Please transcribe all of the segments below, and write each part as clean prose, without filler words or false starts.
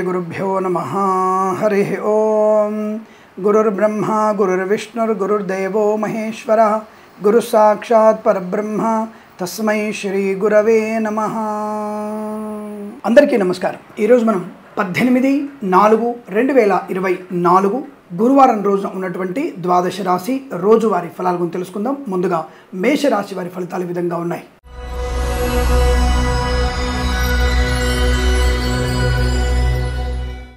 गुरुभ्यो नमः। हरि ओम। गुरुर्ब्रह्मा गुरुर्विष्णुर्गुरुर्देवो महेश्वरः गुरुसाक्षात् परब्रह्म तस्मै श्री गुरवे नमः। अंदरिकी नमस्कारं। ई रोजु మనం 18/4/2024 గురువారం రోజున ఉన్నటువంటి ద్వాదశ రాశి రోజువారీ ఫలాల గురించి తెలుసుకుందాం. ముందుగా మేష రాశి వారి ఫలితాలు ఈ విధంగా ఉన్నాయి.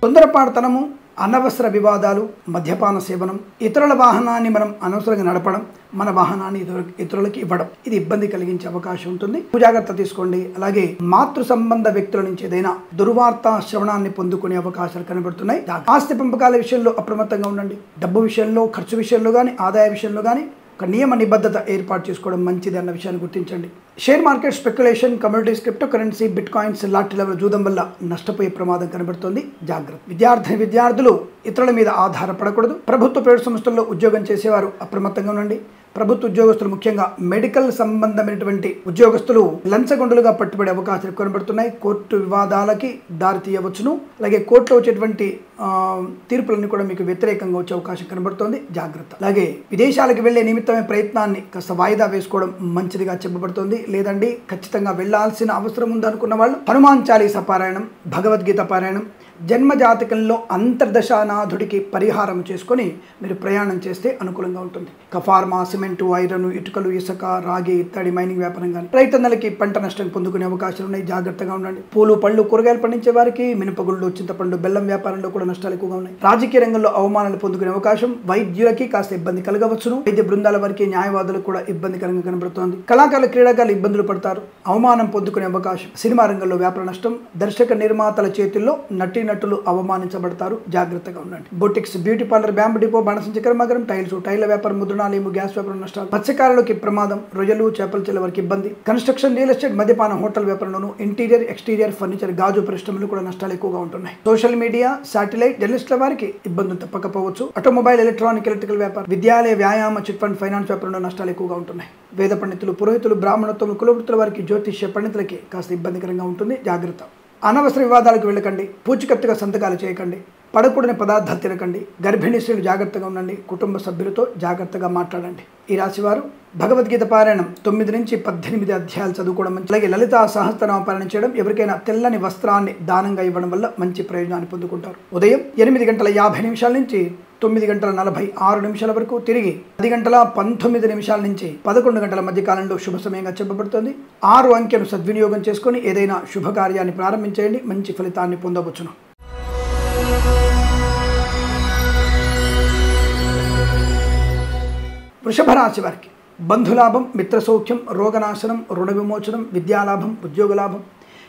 తొందరపాటుతనము, అనవసర వివాదాలు, మద్యపాన సేవనం, ఇతరుల వాహనాన్ని మనం అనవసరంగా నడపడం, మన వాహనాన్ని ఇతరులకి ఇవ్వడం, ఇది ఇబ్బంది కలిగించే అవకాశం ఉంటుంది. జాగ్రత్త తీసుకోండి. అలాగే మాతృ సంబంధ వ్యక్తుల నుంచి ఏదైనా దుర్వార్త శ్రవణాన్ని పొందుకునే అవకాశాలు కనబడుతున్నాయి. ఆస్తి పంపకాల విషయంలో అప్రమత్తంగా ఉండండి. డబ్బు విషయంలో, ఖర్చు విషయంలో కానీ, ఆదాయ విషయంలో కానీ ఒక నియమ నిబద్ధత ఏర్పాటు చేసుకోవడం మంచిది అన్న విషయాన్ని గుర్తించండి. Share market, speculation, communities, crypto currency, bitcoins, lottery level జూదం వల్ల నష్టపోయే ప్రమాదం కనబడుతుంది. జాగ్రత్త. విద్యార్థులు ఇతరుల మీద ఆధారపడకూడదు. ప్రభుత్వ ప్రైవేట్ సంస్థల్లో ఉద్యోగం చేసేవారు అప్రమత్తంగా ఉండండి. ప్రభుత్వ ఉద్యోగస్తులు, ముఖ్యంగా మెడికల్ సంబంధమైనటువంటి ఉద్యోగస్తులు లంచగొండులుగా పట్టుబడే అవకాశాలు కనబడుతున్నాయి. కోర్టు వివాదాలకి దారి తీయవచ్చును. అలాగే కోర్టులో వచ్చేటువంటి తీర్పులన్నీ కూడా మీకు వ్యతిరేకంగా వచ్చే అవకాశం కనబడుతోంది. జాగ్రత్త. అలాగే విదేశాలకు వెళ్లే నిమిత్తమే ప్రయత్నాన్ని కాస్త వాయిదా వేసుకోవడం మంచిదిగా చెప్పబడుతోంది. లేదండి ఖచ్చితంగా వెళ్లాల్సిన అవసరం ఉందనుకున్న వాళ్ళు హనుమాన్ చాలీసా పారాయణం, భగవద్గీత పారాయణం, జన్మజాతకంలో అంతర్దశానాథుడికి పరిహారం చేసుకొని మీరు ప్రయాణం చేస్తే అనుకూలంగా ఉంటుంది. ఫార్మా, సిమెంటు, ఐరన్, ఇటుకలు, ఇసుక, రాగి, ఇత్తడి, మైనింగ్ వ్యాపారం కానీ రైతన్నలకి పంట నష్టం పొందుకునే అవకాశాలు ఉన్నాయి. జాగ్రత్తగా ఉండండి. పూలు, పళ్ళు, కూరగాయలు పండించే వారికి మినపగుళ్ళు, చింతపండు, బెల్లం వ్యాపారంలో కూడా నష్టాలు ఎక్కువగా ఉన్నాయి. రాజకీయ రంగంలో అవమానాలు పొందుకునే అవకాశం, వైద్యులకి కాస్త ఇబ్బంది కలగవచ్చును. వైద్య బృందాల వారికి, న్యాయవాదులకు కూడా ఇబ్బందికరంగా కనబడుతోంది. కళాకారులు, క్రీడాకారులు ఇబ్బందులు పడతారు. అవమానం పొందుకునే అవకాశం. సినిమా రంగంలో వ్యాపార నష్టం. దర్శక నిర్మాతల చేతుల్లో నటులు అవమానించబడతారు. జాగ్రత్తగా ఉండండి. Boutiques, beauty parlour, bamboo depot, బాణసంచ కర్మాగారం, టైల్స్, టైల్ వ్యాపారం, ముద్రణాలయము, గ్యాస్ వ్యాపారం నష్టాలు. మత్స్యకారులకి ప్రమాదం. రొయ్యలు, చేపల చెల్ల వారికి ఇబ్బంది. కన్స్ట్రక్షన్, రియల్ ఎస్టేట్, మద్యపాన, హోటల్ వ్యాపారంలోను, ఇంటీరియర్, ఎక్స్టీరియర్, ఫర్నిచర్, గాజు పరిశ్రమలు కూడా నష్టాలు ఎక్కువగా ఉంటున్నాయి. సోషల్ మీడియా, శాటిలైట్, జర్నలిస్టుల వారికి ఇబ్బందులు తప్పకపోవచ్చు. ఆటోమొబైల్, ఎలక్ట్రానిక్, ఎలక్ట్రికల్ వ్యాపారం, విద్యాలయ, వ్యాయామ, చిట్ ఫండ్, ఫైనాన్స్ వ్యాపారంలో నష్టాలు ఎక్కువగా ఉంటున్నాయి. వేద పండితులు, పురోహితులు, బ్రాహ్మణత్వం, కులవృత్తుల వారికి, జ్యోతిష్య పండితులకి కాస్త ఇబ్బందికరంగా ఉంటుంది. జాగ్రత్త. అనవసర వివాదాలకు వెళ్ళకండి. పూచికత్తుగా సంతకాలు చేయకండి. పడకూడని పదార్థాలు తినకండి. గర్భిణీ స్త్రీలు జాగ్రత్తగా ఉండండి. కుటుంబ సభ్యులతో జాగ్రత్తగా మాట్లాడండి. ఈ రాశివారు భగవద్గీత పారాయణం 9 నుంచి 18 అధ్యాయాలు చదువుకోవడం మంచి. అలాగే లలితా సహస్రనామ పారాయణం చేయడం, ఎవరికైనా తెల్లని వస్త్రాన్ని దానంగా ఇవ్వడం వల్ల మంచి ప్రయోజనాన్ని పొందుకుంటారు. ఉదయం 8:50 నుంచి 9:46 వరకు, తిరిగి 10:19 నుంచి 11 మధ్య కాలంలో శుభ సమయంగా చెప్పబడుతుంది. 6 అంకెను సద్వినియోగం చేసుకొని ఏదైనా శుభకార్యాన్ని ప్రారంభించేయండి. మంచి ఫలితాన్ని పొందవచ్చును. వృషభ రాశి వారికి బంధులాభం, మిత్ర సౌఖ్యం, రోగనాశనం, రుణ విమోచనం, విద్యాలాభం, ఉద్యోగ లాభం,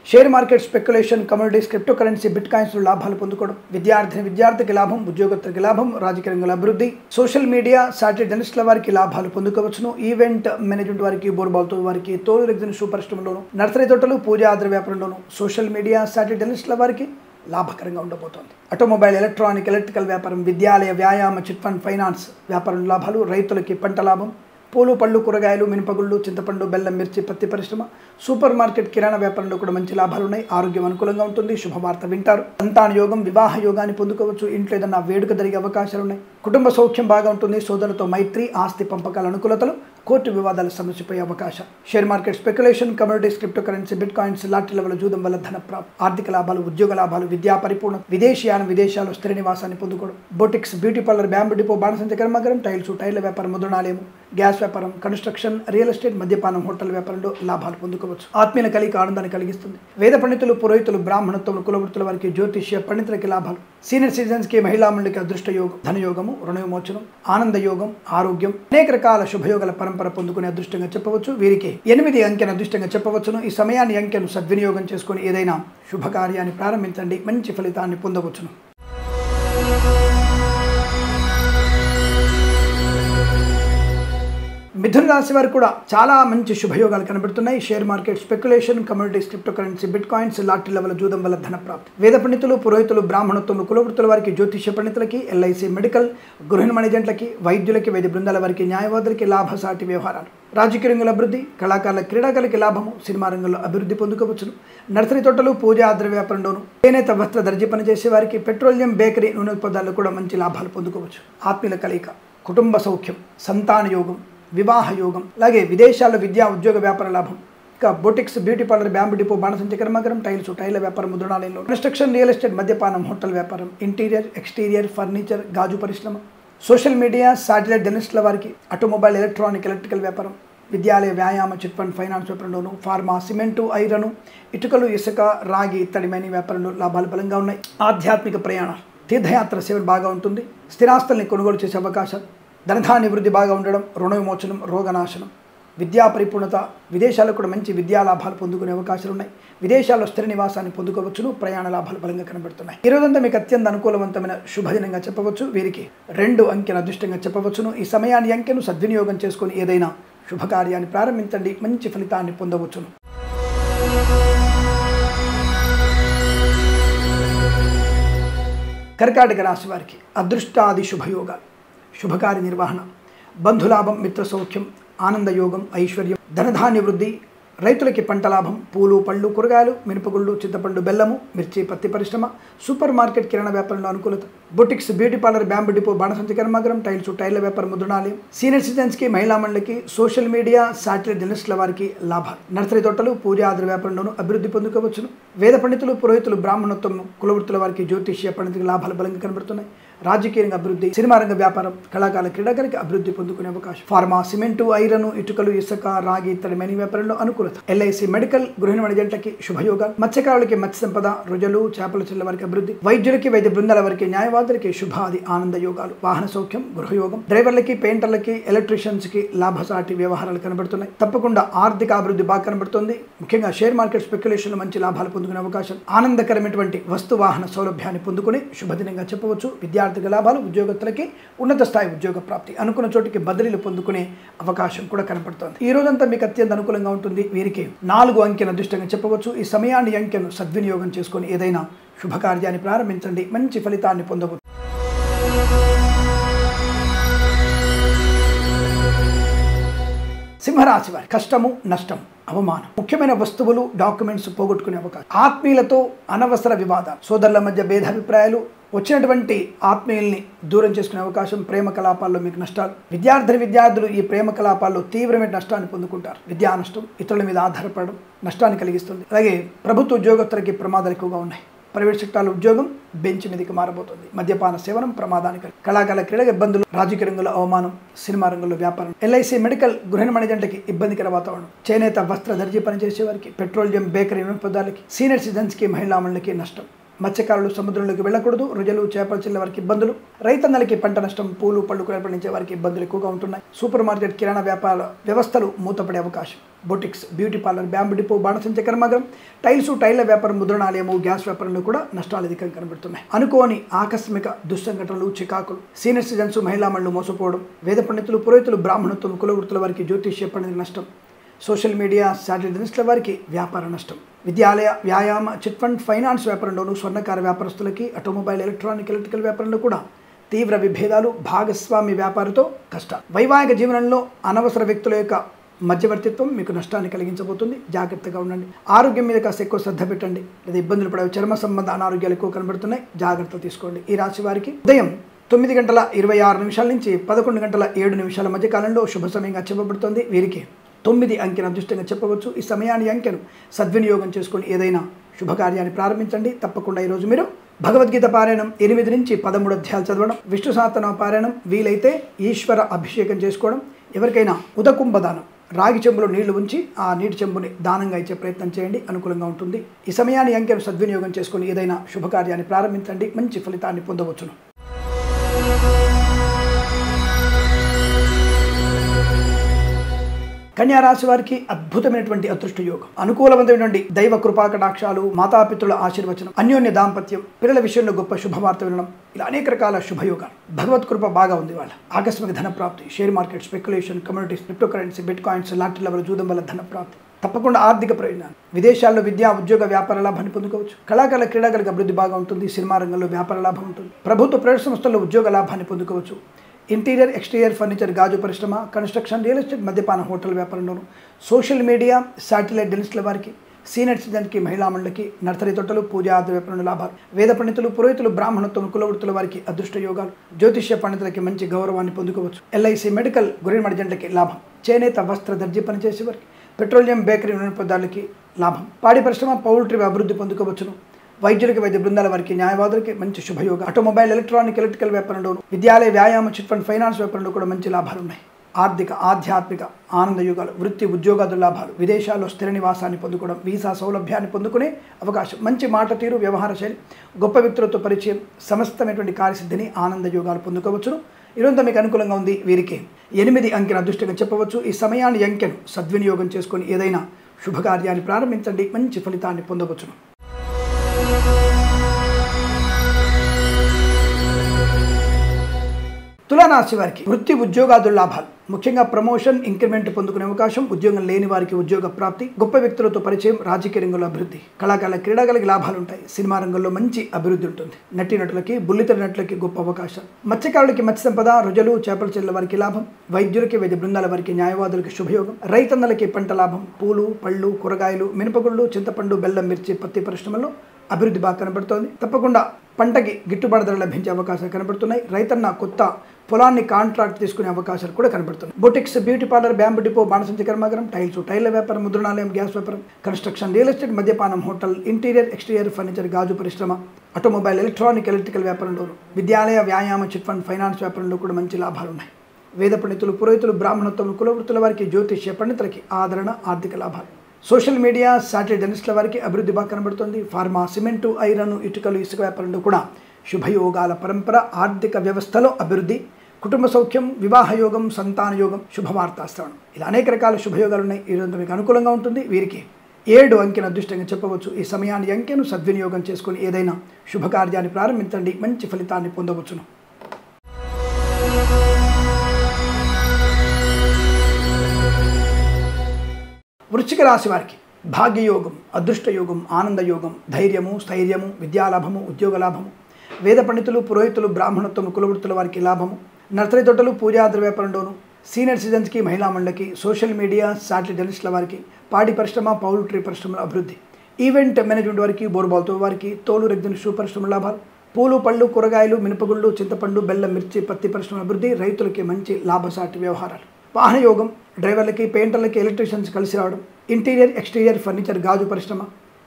share market, speculation, communities, crypto currency, bit coins లాభాలు పొందుకోవడం, విద్యార్థికి లాభం, ఉద్యోగస్తులకి లాభం, రాజకీయ రంగంలో అభివృద్ధి, సోషల్ మీడియా, శాటిలైట్ జర్నలిస్టుల వారికి లాభాలు పొందుకోవచ్చును. ఈవెంట్ మేనేజ్మెంట్ వారికి, బోర్బాల్తో వారికి, తోలు రెగ్జిన్ షూ పరిశ్రమలోను, నర్సరీ తోటలు, పూజా ఆద్ర వ్యాపారంలోను, సోషల్ మీడియా, శాటిలైట్ జర్నలిస్టుల వారికి లాభకరంగా ఉండబోతోంది. ఆటోమొబైల్, ఎలక్ట్రానిక్, ఎలక్ట్రికల్ వ్యాపారం, విద్యాలయ, వ్యాయామ, చిట్ ఫండ్, ఫైనాన్స్ వ్యాపారం లాభాలు, రైతులకి పంట లాభం, పూలు, పళ్ళు, కూరగాయలు, మినపగుళ్ళు, చింతపండు, బెల్లం, మిర్చి, పత్తి పరిశ్రమ, సూపర్ మార్కెట్, కిరాణా వ్యాపారంలో కూడా మంచి లాభాలు ఉన్నాయి. ఆరోగ్యం అనుకూలంగా ఉంటుంది. శుభవార్త వింటారు. సంతాన యోగం, వివాహ యోగాన్ని పొందుకోవచ్చు. ఇంట్లో ఏదన్నా వేడుక జరిగే అవకాశాలు ఉన్నాయి. కుటుంబ సౌఖ్యం బాగా ఉంటుంది. సోదరులతో మైత్రి, ఆస్తి పంపకాల అనుకూలతలు, కోర్టు వివాదాలు సమస్యపోయే అవకాశం. Share market, speculation, communities, crypto currency, bitcoins, lottery level జూదం వల్ల ధన ప్రాప్తి, ఆర్థిక లాభాలు, ఉద్యోగ లాభాలు, విద్యా పరిపూర్ణ, విదేశీయానం, విదేశాల్లో స్థిర నివాసాన్ని పొందుకోవడం, boutiques, beauty parlour, bamboo depot, బాణసంచ కర్మాగారం, టైల్స్, టైల్ వ్యాపారం, ముద్రణాలయము, గ్యాస్ వ్యాపారం, కన్స్ట్రక్షన్, రియల్ ఎస్టేట్, మద్యపానం, హోటల్ వ్యాపారంలో లాభాలు పొందుకోవచ్చు. ఆత్మీయ కలిగి ఆనందాన్ని కలిగిస్తుంది. వేద పండితులు, పురోహితులు, బ్రాహ్మణత్వం, కులవృత్తుల వారికి, జ్యోతిష్య పండితులకి లాభాలు, సీనియర్ సిటిజన్స్ కి, మహిళా మండలికి అదృష్ట యోగం, ధనయోగము, రుణ విమోచనం, ఆనంద యోగం, ఆరోగ్యం, అనేక రకాల శుభయోగాల పరంపర పొందుకునే అదృష్టంగా చెప్పవచ్చు. వీరికి 8 అంకెను అదృష్టంగా చెప్పవచ్చును. ఈ సమయాన్ని, అంకెను సద్వినియోగం చేసుకుని ఏదైనా శుభకార్యాన్ని ప్రారంభించండి. మంచి ఫలితాన్ని పొందవచ్చును. మిథున రాశి వారు కూడా చాలా మంచి శుభయోగాలు కనబడుతున్నాయి. Share market, speculation, communities, crypto currency, bitcoins, lottery level జూదం వల్ల ధన ప్రాప్తి. వేద పండితులు, పురోహితులు, బ్రాహ్మణత్వములు, కులవృత్తుల వారికి, జ్యోతిష్య పండితులకి, ఎల్ఐసి, మెడికల్, గృహిణి ఏజెంట్లకి, వైద్యులకి, వైద్య బృందాల వారికి, న్యాయవాదులకి లాభసాటి వ్యవహారాలు. రాజకీయ రంగంలో అభివృద్ధి, కళాకారుల, క్రీడాకారులకి లాభము, సినిమా రంగంలో అభివృద్ధి పొందుకోవచ్చును. నర్సరీ తోటలు, పూజా ద్రవ్య వ్యాపారంలోను, చేనేత వస్త్ర దర్జీ పనిచేసే వారికి, పెట్రోలియం, బేకరీ, నూనె ఉత్పత్తుల్లో కూడా మంచి లాభాలు పొందుకోవచ్చు. ఆత్మీయుల కలయిక, కుటుంబ సౌఖ్యం, సంతాన యోగం, వివాహ యోగం, అలాగే విదేశాల్లో విద్యా, ఉద్యోగ, వ్యాపార లాభం. ఇంకా boutiques, beauty parlour, bamboo depot, బాణసంచ కర్మాగారం, టైల్స్, టైల వ్యాపారం, ముద్రణాలయంలో, కన్స్ట్రక్షన్, రియల్ ఎస్టేట్, మద్యపానం, హోటల్ వ్యాపారం, ఇంటీరియర్, ఎక్స్టీరియర్, ఫర్నిచర్, గాజు పరిశ్రమ, సోషల్ మీడియా, శాటిలైట్ జర్నలిస్టుల వారికి, ఆటోమొబైల్, ఎలక్ట్రానిక్, ఎలక్ట్రికల్ వ్యాపారం, విద్యాలయ, వ్యాయామ, చిట్ ఫండ్, ఫైనాన్స్ వ్యాపారంలోను, ఫార్మా, సిమెంటు, ఐరను, ఇటుకలు, ఇసుక, రాగి, ఇత్తడి, మైనింగ్ వ్యాపారంలో లాభాలు బలంగా ఉన్నాయి. ఆధ్యాత్మిక ప్రయాణాలు, తీర్థయాత్ర సేవ బాగా ఉంటుంది. స్థిరాస్తుల్ని కొనుగోలు చేసే అవకాశం, ధనధాన్య వృద్ధి బాగా ఉండడం, రుణ విమోచనం, రోగనాశనం, విద్యా పరిపూర్ణత, విదేశాల్లో కూడా మంచి విద్యా లాభాలు పొందుకునే అవకాశాలు ఉన్నాయి. విదేశాల్లో స్థిర నివాసాన్ని పొందుకోవచ్చును. ప్రయాణ లాభాలు బలంగా కనబడుతున్నాయి. ఈ రోజంతా మీకు అత్యంత అనుకూలవంతమైన శుభదినంగా చెప్పవచ్చు. వీరికి 2 అంకెను అదృష్టంగా చెప్పవచ్చును. ఈ సమయాన్ని అంకెను సద్వినియోగం చేసుకుని ఏదైనా శుభకార్యాన్ని ప్రారంభించండి, మంచి ఫలితాన్ని పొందవచ్చును. కర్కాటక రాశి వారికి అదృష్టాది శుభయోగాలు, శుభకార్య నిర్వహణ, బంధులాభం, మిత్ర సౌఖ్యం, ఆనందయోగం, ఐశ్వర్యం, ధనధాన్య వృద్ధి, రైతులకి పంట లాభం, పూలు, పళ్ళు, కూరగాయలు, మినపగుళ్ళు, చింతపండు, బెల్లము, మిర్చి, పత్తి పరిశ్రమ, సూపర్ మార్కెట్, కిరాణా వ్యాపారంలో అనుకూలత, boutiques, beauty parlour, bamboo depot, బాణసంచ కర్మాగారం, టైల్స్, టైర్ల వ్యాపారం, ముద్రణాలయం, సీనియర్ సిటిజన్స్కి, మహిళా మండలికి, సోషల్ మీడియా, శాటిలైట్ జర్నలిస్టుల వారికి లాభాలు. నర్సరీ తోటలు, పూజా ద్రవ్య వ్యాపారంలోనూ అభివృద్ధి పొందుకోవచ్చును. వేద పండితులు, పురోహితులు, బ్రాహ్మణత్వం, కులవృత్తుల వారికి, జ్యోతిష్య పండితులకు లాభాలు బలంగా కనబడుతున్నాయి. రాజకీయ రంగ అభివృద్ధి, సినిమా రంగ వ్యాపారం, కళాకారుల, క్రీడాకారులకి అభివృద్ధి పొందుకునే అవకాశం. ఫార్మా, సిమెంటు, ఐరను, ఇటుకలు, ఇసుక, రాగి, ఇత్తడి, మైనింగ్ వ్యాపారంలో అనుకూలత. ఎల్ఐసి, మెడికల్, గృహిణి ఏజెంట్లకి శుభయోగాలు. మత్స్యకారులకి మత్స్య సంపద, రొయ్యలు, చేపల చెల్ల వారికి అభివృద్ధి. వైద్యులకి, వైద్య బృందాల వారికి, న్యాయవాదులకి శుభాది ఆనంద యోగాలు. వాహన సౌఖ్యం, గృహయోగం. డ్రైవర్లకి, పెయింటర్లకి, ఎలక్ట్రీషియన్స్కి లాభసాటి వ్యవహారాలు కనబడుతున్నాయి. తప్పకుండా ఆర్థిక అభివృద్ధి బాగా కనబడుతుంది. ముఖ్యంగా షేర్ మార్కెట్, స్పెక్యులేషన్ మంచి లాభాలు పొందుకునే అవకాశం. ఆనందకరమైనటువంటి వస్తు వాహన సౌలభ్యాన్ని పొందుకుని శుభదినంగా చెప్పవచ్చు. విద్యార్థిక లాభాలు, ఉద్యోగస్తులకి ఉన్నత స్థాయి ఉద్యోగ ప్రాప్తి, అనుకున్న చోటికి బదిలీలు పొందుకునే అవకాశం కూడా కనపడుతోంది. ఈ రోజంతా మీకు అత్యంత అనుకూలంగా ఉంటుంది. వీరికి 4 అంకెను అదృష్టంగా చెప్పవచ్చు. ఈ సమయాన్ని, అంకెను సద్వినియోగం చేసుకొని ఏదైనా శుభకార్యాన్ని ప్రారంభించండి, మంచి ఫలితాన్ని పొందవచ్చు. సింహరాశి వారి కష్టము, నష్టం, అవమానం, ముఖ్యమైన వస్తువులు, డాక్యుమెంట్స్ పోగొట్టుకునే అవకాశం. ఆత్మీయులతో అనవసర వివాదాలు, సోదరుల మధ్య భేదాభిప్రాయాలు, వచ్చినటువంటి ఆత్మీయుల్ని దూరం చేసుకునే అవకాశం. ప్రేమ కలాపాల్లో మీకు నష్టాలు. విద్యార్థులు ఈ ప్రేమ కలాపాల్లో తీవ్రమైన నష్టాన్ని పొందుకుంటారు. విద్యా నష్టం, ఇతరుల మీద ఆధారపడడం నష్టాన్ని కలిగిస్తుంది. అలాగే ప్రభుత్వ ఉద్యోగస్తులకి ప్రమాదాలు ఎక్కువగా ఉన్నాయి. ప్రైవేట్ సెక్టార్లో ఉద్యోగం బెంచ్ మీదకి మారబోతుంది. మద్యపాన సేవనం ప్రమాదానికి, కళాకారుల, క్రీడా ఇబ్బందులు, రాజకీయ రంగంలో అవమానం, సినిమా రంగంలో వ్యాపారం, ఎల్ఐసి, మెడికల్, గృహిణి ఏజెంట్లకి ఇబ్బందికర వాతావరణం, చేనేత వస్త్ర దర్జీ పనిచేసే వారికి, పెట్రోలియం, బేకరీ, నూనె పదార్థాలకి, సీనియర్ సిటిజన్స్కి, మహిళా మండలికి నష్టం. మత్స్యకారులు సముద్రంలోకి వెళ్ళకూడదు. రొయ్యలు, చేపల చెల్ల వారికి ఇబ్బందులు. రైతన్నలకి పంట నష్టం, పూలు, పళ్ళు పండించే వారికి ఇబ్బందులు ఎక్కువగా ఉంటున్నాయి. సూపర్ మార్కెట్, కిరాణా వ్యాపార వ్యవస్థలు మూతపడే అవకాశం. Boutiques, beauty parlour, bamboo depot, బాణసంచ కర్మాగారం, టైల్స్, టైర్ల వ్యాపారం, ముద్రణాలయము, గ్యాస్ వ్యాపారంలో కూడా నష్టాలు అధికంగా కనబడుతున్నాయి. అనుకోని ఆకస్మిక దుస్సంఘటనలు, చికాకులు, సీనియర్ సిటిజన్స్, మహిళా మండలు మోసపోవడం, వేద పండితులు, పురోహితులు, బ్రాహ్మణత్వం, కులవృత్తుల వారికి, జ్యోతిష్య పండితుల నష్టం. సోషల్ మీడియా, శాటిలైట్ జర్నలిస్టుల వారికి వ్యాపార నష్టం. విద్యాలయ, వ్యాయామ, చిట్ ఫండ్, ఫైనాన్స్ వ్యాపారంలోనూ, స్వర్ణకార వ్యాపారస్తులకి, ఆటోమొబైల్, ఎలక్ట్రానిక్, ఎలక్ట్రికల్ వ్యాపారంలో కూడా తీవ్ర విభేదాలు, భాగస్వామి వ్యాపారితో కష్టాలు. వైవాహిక జీవనంలో అనవసర వ్యక్తుల యొక్క మధ్యవర్తిత్వం మీకు నష్టాన్ని కలిగించబోతుంది. జాగ్రత్తగా ఉండండి. ఆరోగ్యం మీద కాస్త ఎక్కువ శ్రద్ధ పెట్టండి, లేదా ఇబ్బందులు పడేవి. చర్మ సంబంధ అనారోగ్యాలు ఎక్కువ కనబడుతున్నాయి, జాగ్రత్త తీసుకోండి. ఈ రాశి వారికి ఉదయం 9:26 నుంచి 11:07 మధ్య కాలంలో శుభ సమయంగా చెప్పబడుతుంది. వీరికి 9 అంకెను అదృష్టంగా చెప్పవచ్చు. ఈ సమయాన్ని, అంకెను సద్వినియోగం చేసుకొని ఏదైనా శుభకార్యాన్ని ప్రారంభించండి. తప్పకుండా ఈరోజు మీరు భగవద్గీత పారాయణం 8 నుంచి 13 అధ్యాయాలు చదవడం, విష్ణు సహస్రనామ పారాయణం, వీలైతే ఈశ్వర అభిషేకం చేసుకోవడం, ఎవరికైనా ఉదకుంభదానం, రాగి చెంబులో నీళ్లు ఉంచి ఆ నీటి చెంబుని దానంగా ఇచ్చే ప్రయత్నం చేయండి, అనుకూలంగా ఉంటుంది. ఈ సమయాన్ని, అంకెను సద్వినియోగం చేసుకొని ఏదైనా శుభకార్యాన్ని ప్రారంభించండి, మంచి ఫలితాన్ని పొందవచ్చును. కన్యా రాశి వారికి అద్భుతమైనటువంటి అదృష్ట యోగం, అనుకూలవంతమైనటువంటి దైవ కృపా కటాక్షాలు, మాతాపితృల ఆశీర్వచనం, అన్యోన్య దాంపత్యం, పిల్లల విషయంలో గొప్ప శుభవార్త వినడం, ఇలా అనేక రకాల శుభయోగాలు. భగవత్ కృప బాగా ఉంది వాళ్ళ. ఆకస్మిక ధన ప్రాప్తి, share market, speculation, communities, crypto currency, bitcoins, lottery level, జూదం వల్ల ధన ప్రాప్తి, తప్పకుండా ఆర్థిక ప్రయోజనాలు, విదేశాల్లో విద్యా ఉద్యోగ వ్యాపార లాభాన్ని పొందుకోవచ్చు. కళాకారుల క్రీడాకారులకు అభివృద్ధి బాగా ఉంటుంది. సినిమా రంగంలో వ్యాపార లాభం ఉంటుంది. ప్రభుత్వ ప్రైవేట్ సంస్థల్లో ఉద్యోగ లాభాన్ని పొందుకోవచ్చు. ఇంటీరియర్ ఎక్స్టీరియర్ ఫర్నిచర్, గాజు పరిశ్రమ, కన్స్ట్రక్షన్, రియల్ ఎస్టేట్, మద్యపాన, హోటల్ వ్యాపారంలోను, సోషల్ మీడియా, శాటిలైట్ డెన్స్ల వారికి, సీనియర్ సిటిజన్కి, మహిళా మండలికి, నర్సరీ తోటలు, పూజా ఆది వ్యాపారంలో లాభాలు, వేద పండితులు, పురోహితులు, బ్రాహ్మణత్వం, కులవృత్తుల వారికి అదృష్ట యోగాలు, జ్యోతిష్య పండితులకి మంచి గౌరవాన్ని పొందుకోవచ్చు. ఎల్ఐసి, మెడికల్, గురిమడి జంటకి లాభం, చేనేత, వస్త్ర, దర్జీ పనిచేసే వారికి, పెట్రోలియం, బేకరీ, నూనె పదార్థాలకి లాభం, పాడి పరిశ్రమ, పౌల్ట్రీ అభివృద్ధి పొందుకోవచ్చును. వైద్యులకి, వైద్య బృందాల వారికి, న్యాయవాదులకి మంచి శుభయోగం. ఆటోమొబైల్, ఎలక్ట్రానిక్, ఎలక్ట్రికల్ వ్యాపారంలోను, విద్యాలయ, వ్యాయామ, చిట్ ఫండ్, ఫైనాన్స్ వ్యాపారంలో కూడా మంచి లాభాలు ఉన్నాయి. ఆర్థిక, ఆధ్యాత్మిక, ఆనంద యుగాలు, వృత్తి ఉద్యోగాదుల లాభాలు, విదేశాల్లో స్థిర నివాసాన్ని పొందుకోవడం, వీసా సౌలభ్యాన్ని పొందుకునే అవకాశం, మంచి మాట తీరు, వ్యవహార శైలి, గొప్ప వ్యక్తులతో పరిచయం, సమస్తమైనటువంటి కార్యసిద్ధిని, ఆనంద యోగాలు పొందుకోవచ్చును. ఈరోజు మీకు అనుకూలంగా ఉంది. వీరికి 8 అంకెను అదృష్టంగా చెప్పవచ్చు. ఈ సమయాన్ని, అంకెను సద్వినియోగం చేసుకొని ఏదైనా శుభకార్యాన్ని ప్రారంభించండి, మంచి ఫలితాన్ని పొందవచ్చును. తులారాశి వారికి వృత్తి ఉద్యోగాదుల లాభాలు, ముఖ్యంగా ప్రమోషన్, ఇంక్రిమెంట్ పొందుకునే అవకాశం, ఉద్యోగం లేని వారికి ఉద్యోగ ప్రాప్తి, గొప్ప వ్యక్తులతో పరిచయం, రాజకీయ రంగంలో అభివృద్ధి, కళాకారుల క్రీడాకారులకి లాభాలు ఉంటాయి. సినిమా రంగంలో మంచి అభివృద్ధి ఉంటుంది. నటీనటులకి, బుల్లితెర నటులకి గొప్ప అవకాశం, మత్స్యకారులకి మత్స్య సంపద, రొజలు, చేపల చెల్లెల వారికి లాభం, వైద్యులకి, వైద్య బృందాల వారికి, న్యాయవాదులకి శుభయోగం, రైతన్నలకి పంట లాభం, పూలు, పళ్ళు, కూరగాయలు, మినపగుళ్ళు, చింతపండు, బెల్లం, మిర్చి, పత్తి పరిశ్రమల్లో అభివృద్ధి బాగా కనబడుతోంది. తప్పకుండా పంటకి గిట్టుబాటు ధర లభించే అవకాశాలు కనబడుతున్నాయి. రైతన్న కొత్త పొలాన్ని కాంట్రాక్ట్ తీసుకునే అవకాశాలు కూడా కనబడుతున్నాయి. Boutiques, beauty parlour, bamboo depot, బాణసంచి కర్మాగారం, టైల్స్, టైర్ల వ్యాపారం, ముద్రణాలయం, గ్యాస్ వ్యాపారం, కన్స్ట్రక్షన్, రియల్ ఎస్టేట్, మద్యపానం, హోటల్, ఇంటీరియర్ ఎక్స్టీరియర్ ఫర్నిచర్, గాజు పరిశ్రమ, ఆటోమొబైల్, ఎలక్ట్రానిక్, ఎలక్ట్రికల్ వ్యాపారంలోను, విద్యాలయ, వ్యాయామ, చిట్ ఫండ్, ఫైనాన్స్ వ్యాపారంలో కూడా మంచి లాభాలు ఉన్నాయి. వేద పండితులు, పురోహితులు, బ్రాహ్మణత్వం, కులవృత్తుల వారికి, జ్యోతిష్య పండితులకి ఆదరణ, ఆర్థిక లాభాలు. సోషల్ మీడియా, శాటిలైట్ జర్నలిస్టుల వారికి అభివృద్ధి బాగా కనబడుతుంది. ఫార్మా, సిమెంటు, ఐరన్, ఇటుకలు, ఇసుక వ్యాపారంలో కూడా శుభయోగాల పరంపర, ఆర్థిక వ్యవస్థలో అభివృద్ధి, కుటుంబ సౌఖ్యం, వివాహ యోగం, సంతాన యోగం, శుభవార్తాశ్రవణం, ఇలా అనేక రకాల శుభయోగాలు ఉన్నాయి. ఈరోజు మీకు అనుకూలంగా ఉంటుంది. వీరికి 7 అంకెను అదృష్టంగా చెప్పవచ్చు. ఈ సమయాన్ని, అంకెను సద్వినియోగం చేసుకుని ఏదైనా శుభకార్యాన్ని ప్రారంభించండి, మంచి ఫలితాన్ని పొందవచ్చును. వృశ్చిక రాశి వారికి భాగ్యయోగం, అదృష్టయోగం, ఆనందయోగం, ధైర్యము, స్థైర్యము, విద్యాలాభము, ఉద్యోగ లాభము, వేద పండితులు, పురోహితులు, బ్రాహ్మణత్వం, కులవృత్తుల వారికి లాభము, నర్సరీ తోటలు, పూజా ద్రవ్యాపారంలోను, సీనియర్ సిటిజన్స్కి, మహిళా మండలికి, సోషల్ మీడియా, శాటిలైట్ జర్నలిస్టుల వారికి, పాడి పరిశ్రమ, పౌల్ట్రీ పరిశ్రమల అభివృద్ధి, ఈవెంట్ మేనేజ్మెంట్ వారికి, బోర్బాల్తో వారికి, తోలు, రెగ్జిన్, షూ పరిశ్రమల లాభాలు, పూలు, పళ్ళు, కూరగాయలు, మినపగుళ్ళు, చింతపండు, బెల్లం, మిర్చి, పత్తి పరిశ్రమల అభివృద్ధి, రైతులకి మంచి లాభసాటి వ్యవహారాలు, వాహన యోగం, డ్రైవర్లకి, పెయింటర్లకి, ఎలక్ట్రీషియన్స్ కలిసి రావడం, ఇంటీరియర్ ఎక్స్టీరియర్ ఫర్నిచర్, గాజు పరిశ్రమ,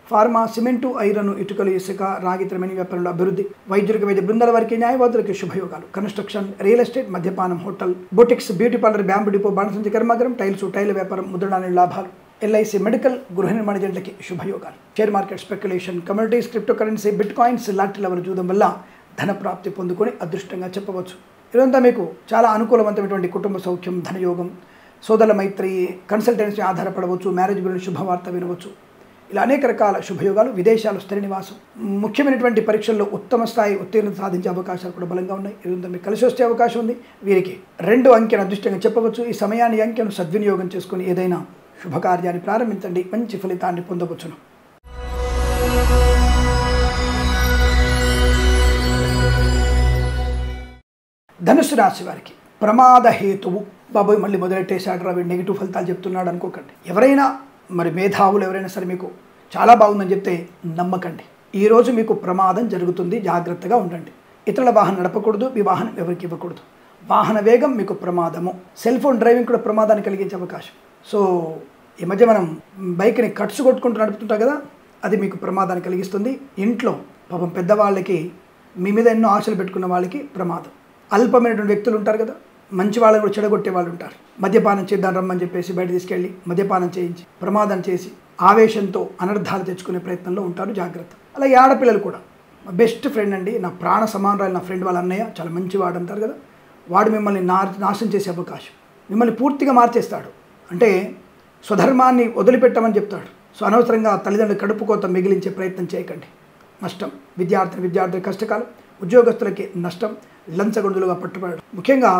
ఫార్మా, సిమెంటు, ఐరన్, ఇటుకలు, ఇసుక, రాగి, త్రిమణి వ్యాపారంలో అభివృద్ధి, వైద్యులకి, వైద్య బృందాల వారికి, న్యాయవాదులకి శుభయోగాలు, కన్స్ట్రక్షన్, రియల్ ఎస్టేట్, మద్యపానం, hotel, boutiques, beauty parlour, bamboo depot, బాణసంచి కర్మాగారం, టైల్స్, టైల్ వ్యాపారం, ముద్రణాలయ లాభాలు, ఎల్ఐసి, మెడికల్, గృహ నిర్మాణ జంటకి శుభయోగాలు, share market, speculation, communities, crypto currency, bitcoins, lottery level జూదం వల్ల ధన ప్రాప్తి పొందుకొని అదృష్టంగా చెప్పవచ్చు. ఇదంతా మీకు చాలా అనుకూలవంతమైనటువంటి కుటుంబ సౌఖ్యం, ధనయోగం, సోదరుల మైత్రి, కన్సల్టెన్సీ ఆధారపడవచ్చు, మ్యారేజ్ గురించి శుభవార్త వినవచ్చు, ఇలా అనేక రకాల శుభయోగాలు. విదేశాలు స్థిర నివాసం, ముఖ్యమైనటువంటి పరీక్షల్లో ఉత్తమ స్థాయి ఉత్తీర్ణత సాధించే అవకాశాలు కూడా బలంగా ఉన్నాయి. ఇదంతా మీకు కలిసి వచ్చే అవకాశం ఉంది. వీరికి 2 అంకెను అదృష్టంగా చెప్పవచ్చు. ఈ సమయాన్ని, అంకెను సద్వినియోగం చేసుకుని ఏదైనా శుభకార్యాన్ని ప్రారంభించండి, మంచి ఫలితాన్ని పొందవచ్చును. ధనుసు రాశి వారికి ప్రమాద హేతువు. బాబోయ్ మళ్ళీ మొదలెట్టేశాడు రా, నెగిటివ్ ఫలితాలు చెప్తున్నాడు అనుకోకండి. ఎవరైనా మరి మేధావులు ఎవరైనా సరే మీకు చాలా బాగుందని చెప్తే నమ్మకండి. ఈరోజు మీకు ప్రమాదం జరుగుతుంది, జాగ్రత్తగా ఉండండి. ఇతరుల వాహనం నడపకూడదు, మీ వాహనం ఎవరికి ఇవ్వకూడదు. వాహన వేగం మీకు ప్రమాదము. సెల్ ఫోన్ డ్రైవింగ్ కూడా ప్రమాదాన్ని కలిగించే అవకాశం. సో ఈ మధ్య మనం బైక్ని కట్స్ కొట్టుకుంటూ నడుపుతుంటాం కదా, అది మీకు ప్రమాదాన్ని కలిగిస్తుంది. ఇంట్లో పాపం పెద్దవాళ్ళకి, మీ మీద ఎన్నో ఆశలు పెట్టుకున్న వాళ్ళకి ప్రమాదం. అల్పమైనటువంటి వ్యక్తులు ఉంటారు కదా, మంచి వాళ్ళని కూడా చెడగొట్టే వాళ్ళు ఉంటారు. మద్యపానం చేద్దాం రమ్మని చెప్పేసి బయట తీసుకెళ్ళి మద్యపానం చేయించి ప్రమాదం చేసి ఆవేశంతో అనర్థాలు తెచ్చుకునే ప్రయత్నంలో ఉంటారు, జాగ్రత్త. అలాగే ఆడపిల్లలు కూడా, మా బెస్ట్ ఫ్రెండ్ అండి, నా ప్రాణ సమానరాలు, నా ఫ్రెండ్ వాళ్ళ అన్నయ్య చాలా మంచివాడు అంటారు కదా, వాడు మిమ్మల్ని నాశనం చేసే అవకాశం, మిమ్మల్ని పూర్తిగా మార్చేస్తాడు. అంటే స్వధర్మాన్ని వదిలిపెట్టమని చెప్తాడు. సో అనవసరంగా తల్లిదండ్రులు కడుపు కోత మిగిలించే ప్రయత్నం చేయకండి. నష్టం. విద్యార్థుల కష్టకాలం, ఉద్యోగస్తులకి నష్టం, లంచగొండులుగా పట్టుబడడం. ముఖ్యంగా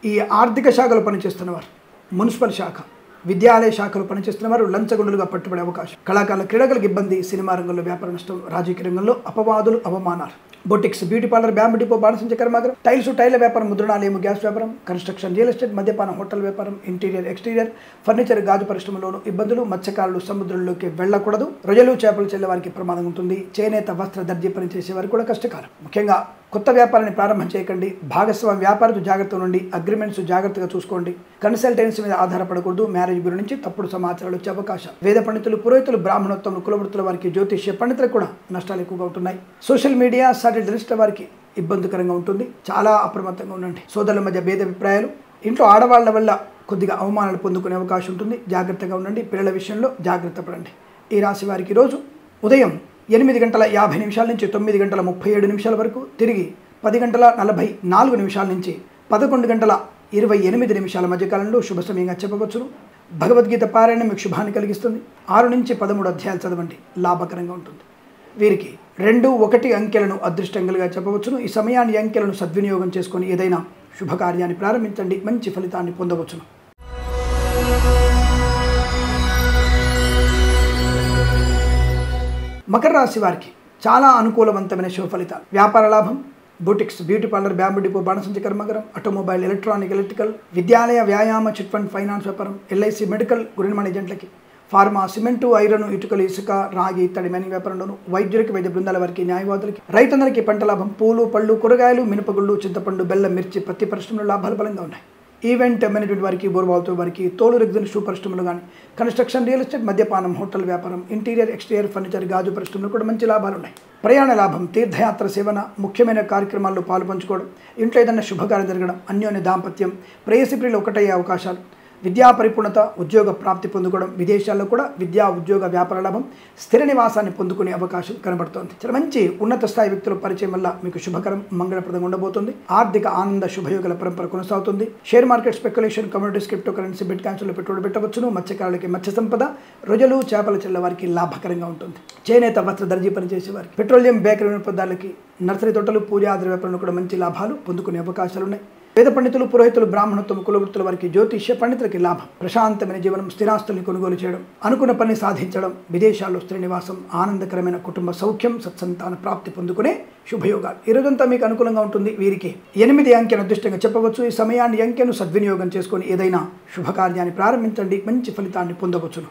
ఈ ఆర్థిక శాఖలో పనిచేస్తున్నవారు, మున్సిపల్ శాఖ, విద్యాలయ శాఖలో పనిచేస్తున్నవారు లంచగొండులుగా పట్టుబడే అవకాశం. కళాకారుల క్రీడలకు ఇబ్బంది, సినిమా రంగంలో వ్యాపార నష్టం, రాజకీయ రంగంలో అపవాదులు, అవమానాలు. Boutiques, beauty parlour, bamboo depot, బాణసంచ కర్మాగారం, టైల వ్యాపారం, ముద్రణాలయము, గ్యాస్ వ్యాపారం, కన్స్ట్రక్షన్, రియల్ ఎస్టేట్, మద్యపానం, హోటల్ వ్యాపారం, ఇంటీరియర్, ఎక్స్టీరియర్, ఫర్నిచర్, గాజు పరిశ్రమలోను ఇబ్బందులు. మత్స్యకారులు సముద్రంలోకి వెళ్ళకూడదు. రొయ్యలు, చేపలు చెల్లే వారికి ప్రమాదం ఉంటుంది. చేనేత, వస్త్ర, దర్జీ పనిచేసే వారికి కూడా కష్టకాలం. ముఖ్యంగా కొత్త వ్యాపారాన్ని ప్రారంభం చేయకండి. భాగస్వామి వ్యాపారతో జాగ్రత్త నుండి, అగ్రిమెంట్స్ జాగ్రత్తగా చూసుకోండి. కన్సల్టెన్సీ మీద ఆధారపడకూడదు. మ్యారేజ్ గురించి తప్పుడు సమాచారాలు వచ్చే అవకాశం. వేద పండితులు, పురోహితులు, బ్రాహ్మణోత్తములు, కులవృత్తుల వారికి, జ్యోతిష్య పండితులకు కూడా నష్టాలు ఎక్కువగా ఉంటున్నాయి. సోషల్ మీడియా, సాటిలైట్ వారికి ఇబ్బందికరంగా ఉంటుంది. చాలా అప్రమత్తంగా ఉండండి. సోదరుల మధ్య భేదాభిప్రాయాలు, ఇంట్లో ఆడవాళ్ల వల్ల కొద్దిగా అవమానాలు పొందుకునే అవకాశం ఉంటుంది. జాగ్రత్తగా ఉండండి. పిల్లల విషయంలో జాగ్రత్త పడండి. ఈ రాశి వారికి రోజు ఉదయం 8:50 నుంచి 9:37 వరకు, తిరిగి 10:44 నుంచి 11:28 మధ్యకాలంలో శుభ సమయంగా చెప్పవచ్చును. భగవద్గీత పారాయణం మీకు శుభాన్ని కలిగిస్తుంది. 6 నుంచి 13 అధ్యాయాలు చదవండి, లాభకరంగా ఉంటుంది. వీరికి 2, 1 అంకెలను అదృష్టంగా చెప్పవచ్చును. ఈ సమయాన్ని, అంకెలను సద్వినియోగం చేసుకొని ఏదైనా శుభకార్యాన్ని ప్రారంభించండి, మంచి ఫలితాన్ని పొందవచ్చును. మకర రాశి వారికి చాలా అనుకూలవంతమైన శుభ ఫలితాలు. వ్యాపార లాభం, boutiques, beauty parlour, bamboo depot, బాణసంచ కర్మాగారం, ఆటోమొబైల్, ఎలక్ట్రానిక్, ఎలక్ట్రికల్, విద్యాలయ, వ్యాయామ, చిట్ ఫండ్, ఫైనాన్స్ వ్యాపారం, ఎల్ఐసి, మెడికల్, గురిమణి ఏజెంట్లకి, ఫార్మా, సిమెంటు, ఐరన్, ఇటుకలు, ఇసుక, రాగి, ఇత్తడి, మైనింగ్ వ్యాపారంలోను, వైద్యులకి, వైద్య బృందాల వారికి, న్యాయవాదులకి, రైతులందరికీ పంట లాభం, పూలు, పళ్ళు, కూరగాయలు, మినపగుళ్ళు, చింతపండు, బెల్లం, మిర్చి, పత్తి పరిశ్రమలో లాభాలు బలంగా ఉన్నాయి. ఈవెంట్ మేనేజ్మెంట్ వారికి, బోర్బాల్తో వారికి, తోలు, రెగ్జిన్, షూ పరిశ్రమలు కానీ, కన్స్ట్రక్షన్, రియల్ ఎస్టేట్, మద్యపానం, హోటల్ వ్యాపారం, ఇంటీరియర్, ఎక్స్టీరియర్, ఫర్నిచర్, గాజు పరిశ్రమలు కూడా మంచి లాభాలు ఉన్నాయి. ప్రయాణ లాభం, తీర్థయాత్ర సేవన, ముఖ్యమైన కార్యక్రమాల్లో పాలు పంచుకోవడం, ఇంట్లో ఏదైనా శుభకార్యం జరగడం, అన్యోన్య దాంపత్యం, ప్రేయసి ప్రియులు ఒకటయ్యే అవకాశాలు, విద్యా పరిపూర్ణత, ఉద్యోగ ప్రాప్తి పొందుకోవడం, విదేశాల్లో కూడా విద్యా, ఉద్యోగ, వ్యాపార లాభం, స్థిర నివాసాన్ని పొందుకునే అవకాశం కనబడుతోంది. చాలా మంచి ఉన్నత స్థాయి వ్యక్తుల పరిచయం వల్ల మీకు శుభకరం, మంగళప్రదంగా ఉండబోతుంది. ఆర్థిక ఆనంద శుభయోగాల పరంపర కొనసాగుతుంది. Share market, speculation, communities, crypto currency, బిట్ కాయిన్స్లో పెట్టుబడి పెట్టవచ్చును. మత్స్యకారులకి మత్స్య సంపద, రొయ్యలు, చేపల చెల్ల వారికి లాభకరంగా ఉంటుంది. చేనేత, వస్త్ర, దర్జీ పనిచేసే వారికి, పెట్రోలియం, బేకరీ పదార్థాలకి, నర్సరీ తోటలు, పూజా ఆధార వ్యాపారంలో కూడా మంచి లాభాలు పొందుకునే అవకాశాలు ఉన్నాయి. వేద పండితులు, పురోహితులు, బ్రాహ్మణత్వం, కులవృత్తుల వారికి, జ్యోతిష్య పండితులకి లాభం, ప్రశాంతమైన జీవనం, స్థిరాస్తుల్ని కొనుగోలు చేయడం, అనుకున్న పని సాధించడం, విదేశాల్లో స్థిర నివాసం, ఆనందకరమైన కుటుంబ సౌఖ్యం, సత్సంతాన ప్రాప్తి పొందుకునే శుభయోగాలు. ఈ రోజంతా మీకు అనుకూలంగా ఉంటుంది. వీరికి 8 అంకెను అదృష్టంగా చెప్పవచ్చు. ఈ సమయాన్ని, అంకెను సద్వినియోగం చేసుకొని ఏదైనా శుభకార్యాన్ని ప్రారంభించండి, మంచి ఫలితాన్ని పొందవచ్చును.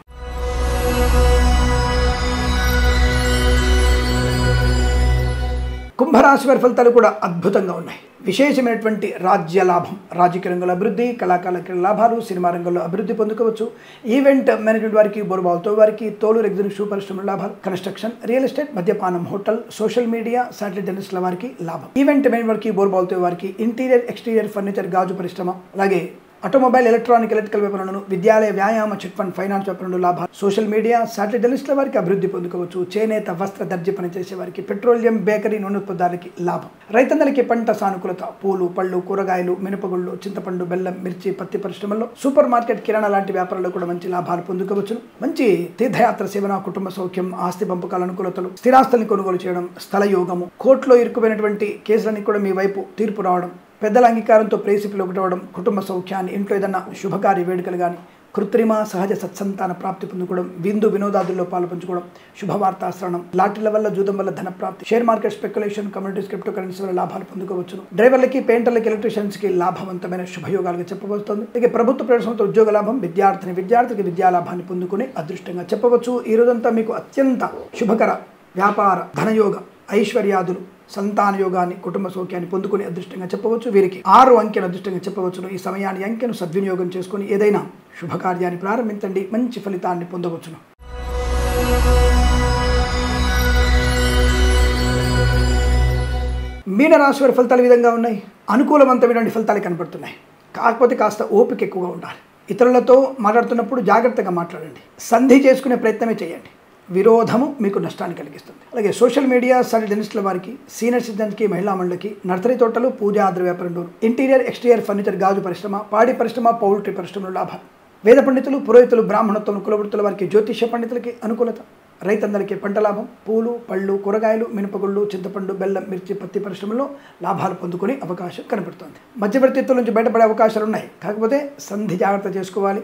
కుంభరాశి వారి ఫలితాలు కూడా అద్భుతంగా ఉన్నాయి. విశేషమైనటువంటి రాజ్య లాభం, రాజకీయ రంగంలో అభివృద్ధి, కళాకారుల లాభాలు, సినిమా రంగంలో అభివృద్ధి పొందుకోవచ్చు. ఈవెంట్ మేనేజ్మెంట్ వారికి, బోర్బాల్తో వారికి, తోలు, రెగ్జిన్, షూ పరిశ్రమల లాభాలు, కన్స్ట్రక్షన్, రియల్ ఎస్టేట్, మద్యపానం, హోటల్, సోషల్ మీడియా, సాటిలైట్ జర్నలిస్టుల వారికి లాభం. ఈవెంట్ మేనేజ్మెంట్ వారికి, బోర్బాల్తో వారికి, ఇంటీరియర్, ఎక్స్టీరియర్, ఫర్నిచర్, గాజు పరిశ్రమ, అలాగే ఆటోమొబైల్, ఎలక్ట్రానిక్, ఎలక్ట్రికల్ వ్యాపారంలో, విద్యాలయ, వ్యాయామ, చిట్ ఫండ్, ఫైనాన్స్ వ్యాపారంలో లాభాలు, సోషల్ మీడియా, సాటిలైట్ జర్నలిస్టుల వారికి అభివృద్ధి పొందుకోవచ్చు. చేనేత, వస్త్ర, దర్జీ పనిచేసే వారికి, పెట్రోలియం, బేకరీ, నూనె ఉత్పత్తులకి లాభం. రైతందరికీ పంట సానుకూలత, పూలు, పళ్ళు, కూరగాయలు, మినపగుళ్ళు, చింతపండు, బెల్లం, మిర్చి, పత్తి పరిశ్రమల్లో, సూపర్ మార్కెట్, కిరాణా లాంటి వ్యాపారాల్లో కూడా మంచి లాభాలు పొందుకోవచ్చు. మంచి తీర్థయాత్ర సేవన, కుటుంబ సౌఖ్యం, ఆస్తి పంపకాల అనుకూలతలు, స్థిరాస్తుల్ని కొనుగోలు చేయడం, స్థల యోగము, కోర్టులో ఇరుక్కుపోయినటువంటి కేసులన్నీ కూడా మీ వైపు తీర్పు రావడం, పెద్దల అంగీకారంతో ప్రేసిపులు ఒకటవడం, కుటుంబ సౌఖ్యాన్ని, ఇంట్లో ఏదన్నా శుభకార్య వేడుకలు కానీ, కృత్రిమ, సహజ సత్సంతాన ప్రాప్తి పొందుకోవడం, విందు వినోదాదుల్లో పాల్పంచుకోవడం, శుభవార్తాశ్రవణం, లాటరీల వల్ల, జూదం వల్ల ధన ప్రాప్తి, share market, speculation, communities, crypto currency వల్ల లాభాలు పొందుకోవచ్చును. డ్రైవర్లకి, పెయింటర్లకి, ఎలక్ట్రీషియన్స్కి లాభవంతమైన శుభయోగాలుగా చెప్పవస్తుంది. ఇక ప్రభుత్వ ప్రవేశంతో ఉద్యోగ లాభం, విద్యార్థికి విద్యా లాభాన్ని పొందుకునే అదృష్టంగా చెప్పవచ్చు. ఈ రోజంతా మీకు అత్యంత శుభకర వ్యాపార, ధనయోగ, ఐశ్వర్యాదులు, సంతాన యోగాన్ని, కుటుంబ సౌఖ్యాన్ని పొందుకునే అదృష్టంగా చెప్పవచ్చు. వీరికి 6 అంకెను అదృష్టంగా చెప్పవచ్చును. ఈ సమయాన్ని, అంకెను సద్వినియోగం చేసుకుని ఏదైనా శుభకార్యాన్ని ప్రారంభించండి, మంచి ఫలితాన్ని పొందవచ్చును. మీనరాశి వారి ఫలితాలు ఈ విధంగా ఉన్నాయి. అనుకూలవంతమైనటువంటి ఫలితాలు కనబడుతున్నాయి. కాకపోతే కాస్త ఓపిక ఎక్కువగా ఉండాలి. ఇతరులతో మాట్లాడుతున్నప్పుడు జాగ్రత్తగా మాట్లాడండి. సంధి చేసుకునే ప్రయత్నమే చేయండి. విరోధము మీకు నష్టాన్ని కలిగిస్తుంది. అలాగే సోషల్ మీడియా, సాటిలైట్ జర్నలిస్టుల వారికి, సీనియర్ సిటిజన్స్కి, మహిళా మండలికి, నర్సరీ తోటలు, పూజా ఆధార వ్యాపారంలో, ఇంటీరియర్, ఎక్స్టీరియర్, ఫర్నిచర్, గాజు పరిశ్రమ, పాడి పరిశ్రమ, పౌల్ట్రీ పరిశ్రమలో లాభాలు. వేద పండితులు, పురోహితులు, బ్రాహ్మణోత్తములు, కులవృత్తుల వారికి, జ్యోతిష్య పండితులకి అనుకూలత. రైతందరికీ పంట లాభం. పూలు, పళ్ళు, కూరగాయలు, మినపగుళ్ళు, చింతపండు, బెల్లం, మిర్చి, పత్తి పరిశ్రమలో లాభాలు పొందుకునే అవకాశం కనబడుతుంది. మధ్యవర్తిత్వం నుంచి బయటపడే అవకాశాలు ఉన్నాయి. కాకపోతే సంధి జాగ్రత్త చేసుకోవాలి.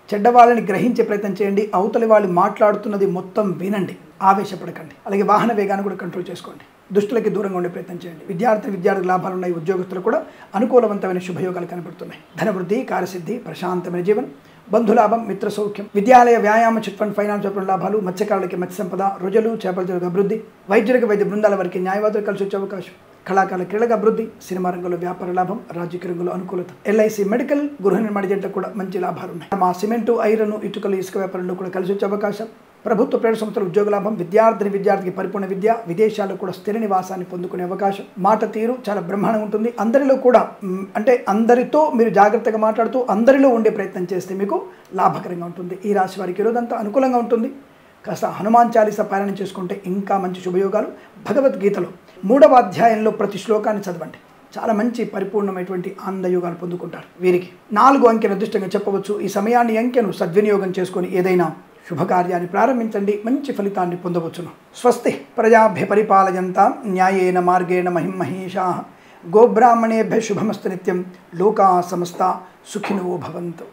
చెడ్డవాళ్ళని గ్రహించే ప్రయత్నం చేయండి. అవతలి వాళ్ళు మాట్లాడుతున్నది మొత్తం వినండి, ఆవేశపడకండి. అలాగే వాహన వేగాన్ని కూడా కంట్రోల్ చేసుకోండి. దుష్టులకి దూరంగా ఉండే ప్రయత్నం చేయండి. విద్యార్థులకు లాభాలు ఉన్నాయి. ఉద్యోగస్తులు కూడా అనుకూలవంతమైన శుభయోగాలు కనబడుతున్నాయి. ధనవృద్ధి, కార్యసిద్ధి, ప్రశాంతమైన జీవనం, బంధులాభం, మిత్ర సౌఖ్యం, విద్యాలయ, వ్యాయామ, చిట్ ఫండ్, ఫైనాన్స్ లాభాలు, మత్స్యకారులకి మత్స్య సంపద, రుజులు, చేపల చెరువులకు అభివృద్ధి, వైద్యులకి వైద్య బృందాల వారికి న్యాయవాదులు కలిసి వచ్చే అవకాశం, కళాకారుల క్రీడలకు అభివృద్ధి, సినిమా రంగంలో వ్యాపార లాభం, రాజకీయ రంగంలో అనుకూలత, ఎల్ఐసి, మెడికల్, గృహ నిర్మాణ జంటకు కూడా మంచి లాభాలు ఉన్నాయి. మా సిమెంటు, ఐరన్, ఇటుకలు, ఇసుక వ్యాపారంలో కూడా కలిసి వచ్చే అవకాశం, ప్రభుత్వ ప్రైవేట్ సంస్థల ఉద్యోగ లాభం, విద్యార్థికి పరిపూర్ణ విద్య, విదేశాల్లో కూడా స్థిర నివాసాన్ని పొందుకునే అవకాశం, మాట తీరు చాలా బ్రహ్మాండంగా ఉంటుంది. అందరిలో కూడా అంటే అందరితో మీరు జాగ్రత్తగా మాట్లాడుతూ అందరిలో ఉండే ప్రయత్నం చేస్తే మీకు లాభకరంగా ఉంటుంది. ఈ రాశి వారికి ఈరోజంతా అనుకూలంగా ఉంటుంది. కాస్త హనుమాన్ చాలీసా పారాయణ చేసుకుంటే ఇంకా మంచి శుభయోగాలు. భగవద్గీతలో 3వ అధ్యాయంలో ప్రతి శ్లోకాన్ని చదవండి. చాలా మంచి పరిపూర్ణమైనటువంటి ఆనందయోగాలు పొందుకుంటారు. వీరికి 4 అంకెను అదృష్టంగా చెప్పవచ్చు. ఈ సమయాన్ని అంకెను సద్వినియోగం చేసుకొని ఏదైనా శుభకార్యాన్ని ప్రారంభించండి, మంచి ఫలితాన్ని పొందవచ్చును. స్వస్తి ప్రజాభ్య పరిపాలయంతాం న్యాయేన మార్గేణ మహిమహేషాః. గోబ్రాహ్మణేభ్య శుభమస్తు నిత్యం. లోకా సమస్తా సుఖినో భవంతు.